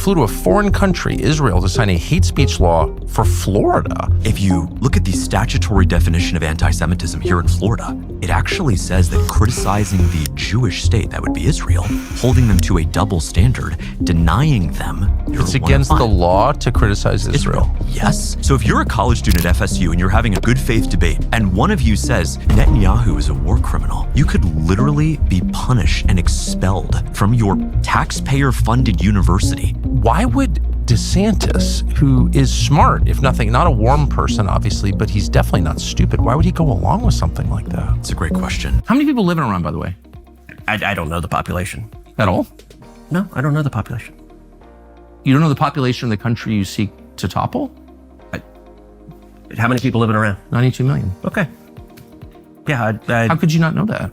flew to a foreign country, Israel, to sign a hate speech law for Florida. If you look at the statutory definition of anti-Semitism here in Florida, it actually says that criticizing the Jewish state, that would be Israel, holding them to a double standard, denying them It's against the law to criticize Israel. Yes. So if you're a college student at FSU and you're having a good faith debate, and one of you says Netanyahu is a war criminal, you could literally be punished and expelled from your taxpayer-funded university. Why would DeSantis, who is smart, if nothing, not a warm person, obviously, but he's definitely not stupid, why would he go along with something like that? It's a great question. How many people live in Iran, by the way? I don't know the population. At all? No, I don't know the population. You don't know the population of the country you seek to topple? How many people live in Iran? 92 million. Okay. Yeah, How could you not know that?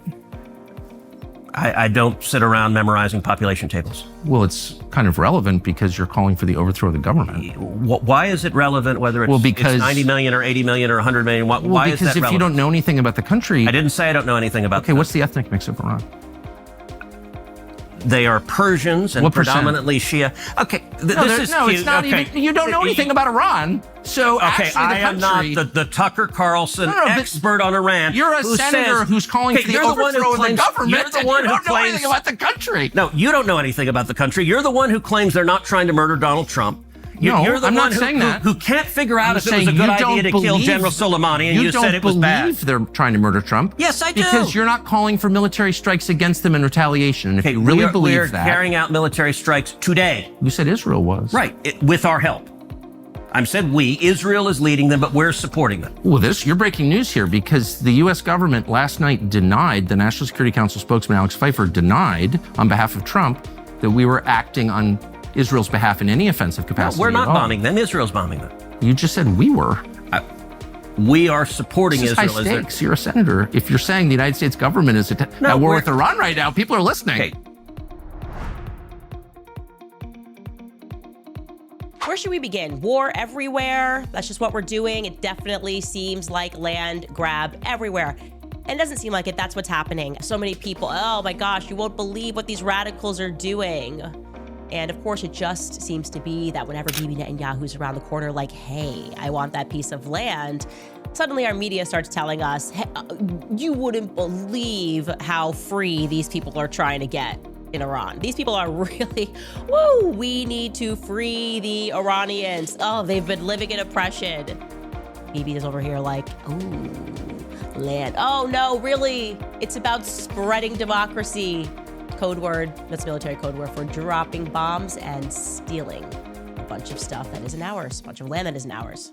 I don't sit around memorizing population tables. Well, it's kind of relevant because you're calling for the overthrow of the government. Why is it relevant whether it's, because it's 90 million or 80 million or 100 million? Why is that relevant? Because if you don't know anything about the country... I didn't say I don't know anything about Okay, what's the ethnic mix of Iran? They are Persians and What predominantly Shia. Okay, this is cute. It's not even... You don't know anything about Iran. So okay, actually I am not the Tucker Carlson expert on Iran. You're a senator who's calling for the overthrow of the government. You're the one who don't know anything about the country. No, you don't know anything about the country. You're the one who claims they're not trying to murder Donald Trump. You're the one who can't figure out if it was a good idea to kill General Soleimani, and you said it was bad. You don't believe they're trying to murder Trump. Yes, I do. Because you're not calling for military strikes against them in retaliation. And if you really believe that... We're carrying out military strikes today. You said Israel was. Right, with our help. I said we. Israel is leading them, but we're supporting them. Well, you're breaking news here because the U.S. government last night denied, the National Security Council spokesman Alex Pfeiffer denied on behalf of Trump that we were acting on Israel's behalf in any offensive capacity. No, we're not bombing them. Israel's bombing them. You just said we were. We are supporting This is Israel. High stakes. You're a senator. If you're saying the United States government is at war with Iran right now, people are listening. Okay. Where should we begin? War everywhere. That's just what we're doing. It definitely seems like land grab everywhere. And it doesn't seem like it. That's what's happening. So many people, oh my gosh, you won't believe what these radicals are doing. And of course, it just seems to be that whenever Bibi Netanyahu's around the corner, like, hey, I want that piece of land, suddenly our media starts telling us, hey, you wouldn't believe how free these people are trying to get in Iran. These people are really, woo, we need to free the Iranians. Oh, they've been living in oppression. Bibi is over here like, ooh, land. Oh no, really? It's about spreading democracy. Code word, that's military code word for dropping bombs and stealing a bunch of stuff that isn't ours, a bunch of land that isn't ours.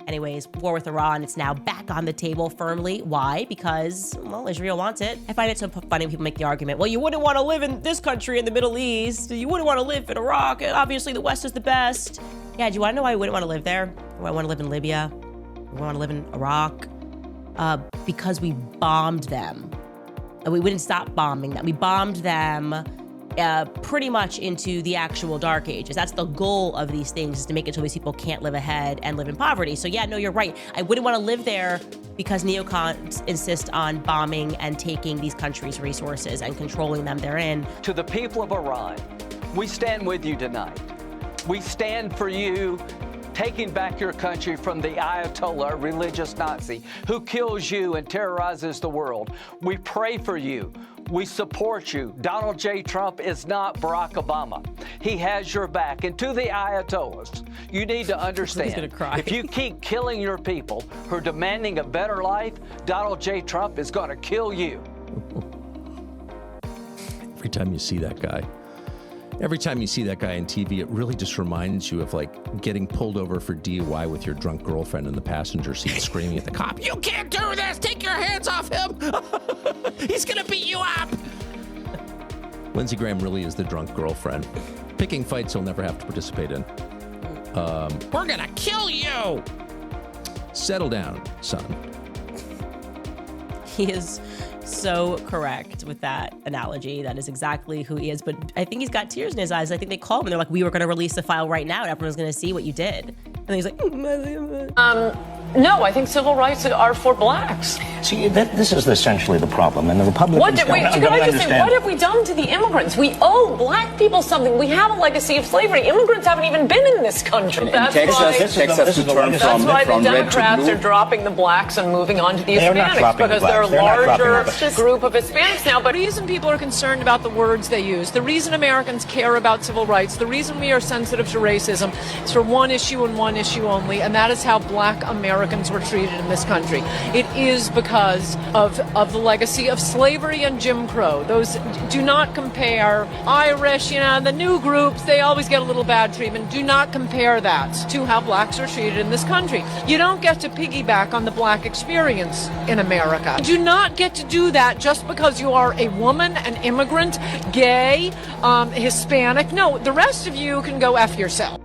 Anyways, war with Iran, it's now back on the table firmly. Why? Because, well, Israel wants it. I find it so funny when people make the argument, well, you wouldn't want to live in this country in the Middle East. You wouldn't want to live in Iraq. And obviously, the West is the best. Yeah, do you want to know why I wouldn't want to live there? Why I want to live in Libya? Why I want to live in Iraq? Because we bombed them. And we wouldn't stop bombing them. We bombed them pretty much into the actual dark ages. That's the goal of these things, is to make it so these people can't live ahead and live in poverty. So yeah, no, you're right. I wouldn't want to live there because neocons insist on bombing and taking these countries' resources and controlling them therein. To the people of Iran, we stand with you tonight. We stand for you taking back your country from the Ayatollah, a religious Nazi, who kills you and terrorizes the world. We pray for you. We support you. Donald J. Trump is not Barack Obama. He has your back. And to the Ayatollahs, you need to understand, if you keep killing your people who are demanding a better life, Donald J. Trump is going to kill you. Every time you see that guy on TV, it really just reminds you of like getting pulled over for DUI with your drunk girlfriend in the passenger seat screaming at the cop, "You can't do this! Take your hands off him! He's gonna beat you up!" Lindsey Graham really is the drunk girlfriend, picking fights he'll never have to participate in. We're gonna kill you! Settle down, son. He is so correct with that analogy. That is exactly who he is. But I think he's got tears in his eyes. I think they called him and they're like, we were going to release the file right now and everyone's going to see what you did. And he's like, No, I think civil rights are for blacks. See, this is essentially the problem, and the Republicans don't understand. What have we done to the immigrants? We owe black people something. We have a legacy of slavery. Immigrants haven't even been in this country. That's why the Democrats are dropping the blacks and moving on to the Hispanics, because they're a larger group of Hispanics now. But the reason people are concerned about the words they use, the reason Americans care about civil rights, the reason we are sensitive to racism is for one issue and one issue only, and that is how black Americans were treated in this country. It is because of the legacy of slavery and Jim Crow. Those do not compare. Irish, the new groups, they always get a little bad treatment. Do not compare that to how blacks are treated in this country. You don't get to piggyback on the black experience in America. You do not get to do that just because you are a woman, an immigrant, gay, Hispanic. No, the rest of you can go F yourself.